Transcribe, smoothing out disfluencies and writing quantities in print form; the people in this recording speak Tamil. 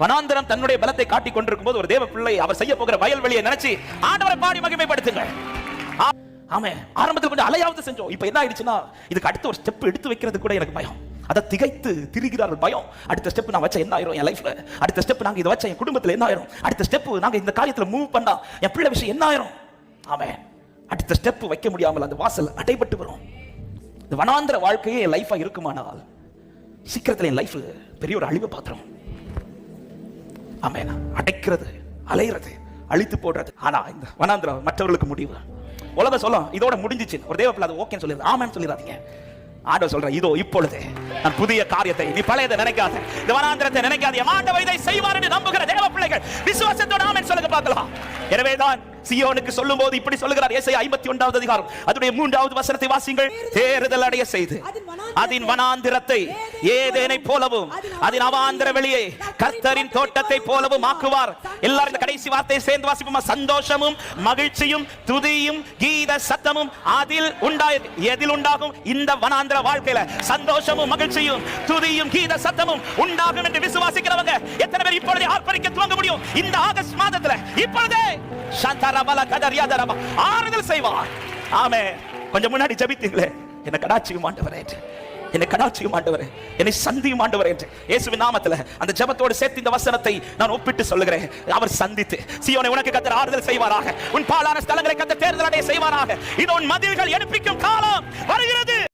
வனாந்தரம் தன்னுடைய பலத்தை காட்டிக் கொண்டிருக்கும் போது ஒரு தேவ பிள்ளை அவர் செய்ய போகிற வயல்வெளியை நினைச்சு ஆண்டவரை பாடி மகிமைப்படுத்துங்க. ஆமே, ஆரம்பத்தில் கொஞ்சம் அலையாவது செஞ்சோம். இப்ப என்ன ஆயிடுச்சுன்னா இதுக்கு அடுத்த ஒரு ஸ்டெப் எடுத்து வைக்கிறது கூட எனக்கு பயம். அதை திகைத்து திரிகிறார்கள் பயம். அடுத்த ஸ்டெப் நான் வச்சா என்ன ஆயிரும் என் லைஃப்ல, அடுத்த ஸ்டெப் நாங்க இதை வச்சா என் குடும்பத்துல என்ன ஆயிரும், அடுத்த ஸ்டெப் நாங்க இந்த காரியத்துல மூவ் பண்ணா என் பிள்ளை விஷயம் என்ன ஆயிரும். ஆமே, அடுத்த ஸ்டெப் வைக்க முடியாமல் அந்த வாசல் அடைபட்டு வரும். இந்த வனாந்திர வாழ்க்கையே என் லைஃபா இருக்குமானால் சீக்கிரத்தில் என் லைஃப் பெரிய ஒரு அழிவு பாத்திரம். ஆமென். அடைக்கிறது, அலையிறது, அழித்து போடுறது. ஆனா இந்த வனாந்திரம் மற்றவர்களுக்கு முடிவு. உலகம் சொல்லும் இதோட முடிஞ்சிச்சு, ஒரு தேவ பிள்ளை அது ஓகேன்னு சொல்லிடுது. ஆமென் சொல்லிடாதீங்க. ஆண்டவர் சொல்ற இதோ இப்பொழுது நான் புதிய காரியத்தை, நீ பழையதை நினைக்காத, இந்த வனாந்திரத்தை நினைக்காத, ஆண்டவர் இதை செய்வார் என்று நம்புகிற தேவ பிள்ளைகள் விசுவாசத்தோட ஆமென் சொல்லுங்க பார்க்கலாம். எனவேதான் சியோனுக்கு சொல்லும்போது இப்படி சொல்லுகிறார். ஏசாயா 51வது அதிகாரம் அதுடைய 3வது வசனத்தை வாசிங்கள். தேறுதல் அடைய செய்து அதின் வனாந்திரத்தை ஏதேனை போலவும் அதின் அவாந்திர வெளியை கர்த்தரின் தோட்டத்தை போலவும் ஆக்குவார். எல்லாரும் இந்த கடைசி வார்த்தையை சேர்ந்து வாசிப்போமா? சந்தோஷமும் மகிழ்ச்சியும் துதியும் கீத சத்தமும் அதில் எதில் உண்டாகும்? இந்த வனாந்திர வாழ்க்கையில சந்தோஷமும் மகிழ்ச்சியும் துதியும் கீத சத்தமும் உண்டாகும் என்று விசுவாசிக்கிறவங்க எத்தனை பேர் இப்பொழுதே ஆர்ப்பரிக்க துவங்க முடியும்? இந்த ஆகஸ்ட் மாதத்துல இப்பொழுதே ஆறுதல் செய்வார். ஆமே, கொஞ்சம் முன்னாடி ஜெபித்தீங்களே, என்ன கடாட்சியும் ஆண்டவரே, என்னை கடாட்சியும் ஆண்டவரே, என்னை சந்தியும் ஆண்டவரே என்று இயேசுவின் நாமத்தில் அந்த ஜெபத்தோடு சேர்த்து இந்த வசனத்தை நான் ஒப்பிட்டு சொல்லுகிறேன். அவர் சந்தித்து சீயோனை உனக்கு கர்த்தர் ஆறுதல் செய்வாராக, உன் பாலான ஸ்தலங்களை கர்த்தர் தேர்தல் அடைய செய்வாராக. இது உன் மதில்கள் எடுப்பிக்கும் காலம் வருகிறது.